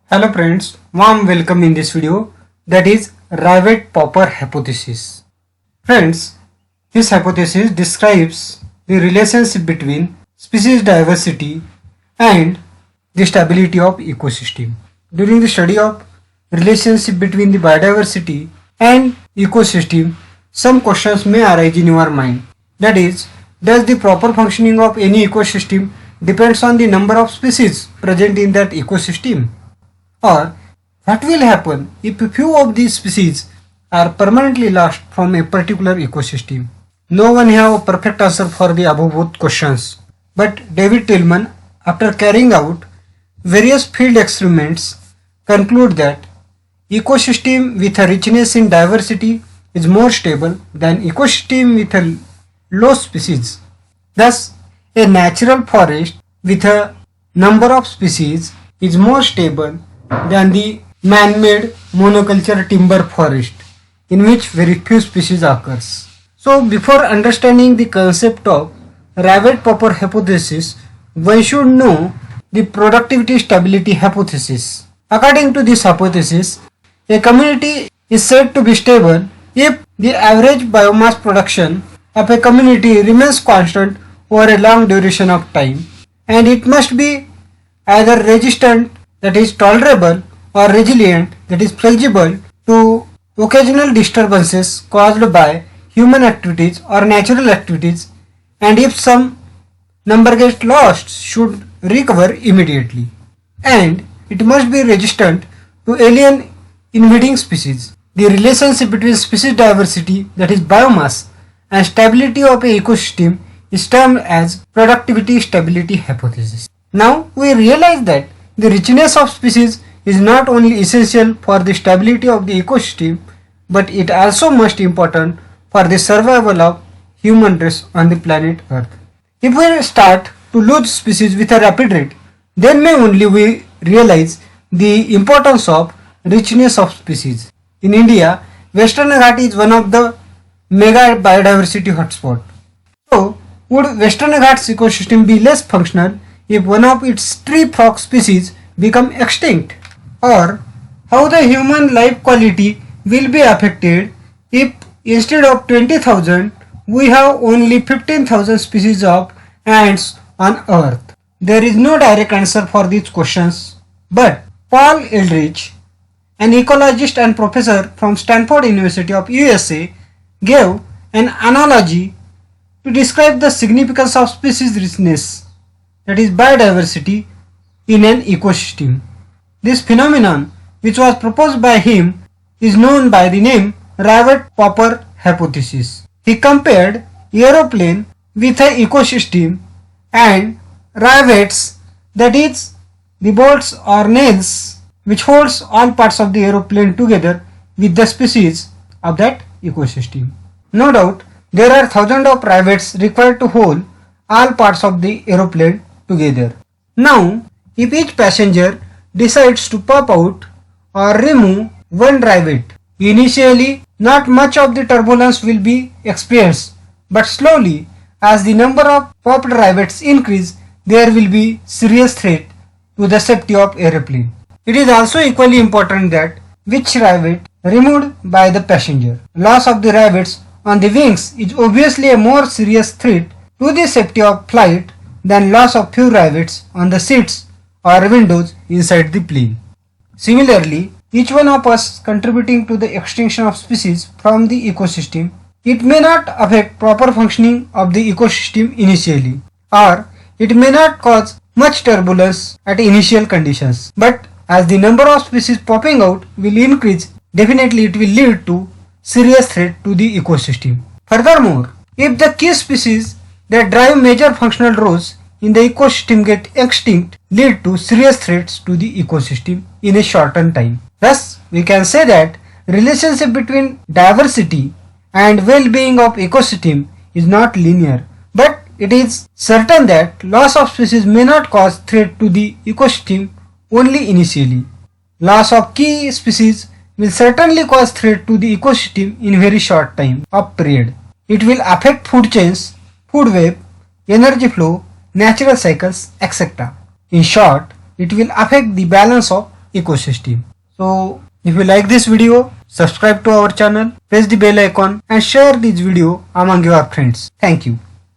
Hello friends, warm welcome in this video, that is Rivet Popper hypothesis. Friends, this hypothesis describes the relationship between species diversity and the stability of ecosystem. During the study of relationship between the biodiversity and ecosystem, some questions may arise in your mind. That is, does the proper functioning of any ecosystem depends on the number of species present in that ecosystem? Or what will happen if a few of these species are permanently lost from a particular ecosystem? No one has a perfect answer for the above both questions. But David Tillman, after carrying out various field experiments, conclude that ecosystem with a richness in diversity is more stable than ecosystem with a low species. Thus, a natural forest with a number of species is more stable than the man-made monoculture timber forest in which very few species occurs. So before understanding the concept of Rivet-Popper hypothesis, one should know the productivity stability hypothesis. According to this hypothesis, a community is said to be stable if the average biomass production of a community remains constant over a long duration of time, and it must be either resistant, that is tolerable, or resilient, that is flexible to occasional disturbances caused by human activities or natural activities, and if some number gets lost, should recover immediately. And it must be resistant to alien invading species. The relationship between species diversity, that is biomass, and stability of a ecosystem is termed as productivity stability hypothesis. Now we realize that the richness of species is not only essential for the stability of the ecosystem, but it also most important for the survival of human race on the planet Earth. If we start to lose species with a rapid rate, then may only we realize the importance of richness of species. In India, Western Ghat is one of the mega biodiversity hotspots. So, would Western Ghats ecosystem be less functional if one of its tree frog species become extinct? Or how the human life quality will be affected if instead of 20,000 we have only 15,000 species of ants on Earth? There is no direct answer for these questions, but Paul Eldridge, an ecologist and professor from Stanford University of USA, gave an analogy to describe the significance of species richness, that is biodiversity, in an ecosystem. This phenomenon, which was proposed by him, is known by the name Rivet-Popper hypothesis. He compared aeroplane with an ecosystem and rivets, that is the bolts or nails which holds all parts of the aeroplane together, with the species of that ecosystem. No doubt there are thousands of rivets required to hold all parts of the aeroplane together. Now, if each passenger decides to pop out or remove one rivet, initially not much of the turbulence will be experienced, but slowly as the number of popped rivets increase, there will be serious threat to the safety of aeroplane. It is also equally important that which rivet removed by the passenger. Loss of the rivets on the wings is obviously a more serious threat to the safety of flight than loss of few rivets on the seats or windows inside the plane. Similarly, each one of us contributing to the extinction of species from the ecosystem, it may not affect proper functioning of the ecosystem initially, or it may not cause much turbulence at initial conditions, but as the number of species popping out will increase, definitely it will lead to serious threat to the ecosystem. Furthermore, if the key species that drive major functional roles in the ecosystem get extinct, lead to serious threats to the ecosystem in a shortened time. Thus, we can say that relationship between diversity and well-being of ecosystem is not linear, but it is certain that loss of species may not cause threat to the ecosystem only initially. Loss of key species will certainly cause threat to the ecosystem in very short time of period. It will affect food chains, food web, energy flow, natural cycles, etc. In short, it will affect the balance of ecosystem. So if you like this video, subscribe to our channel, press the bell icon and share this video among your friends. Thank you.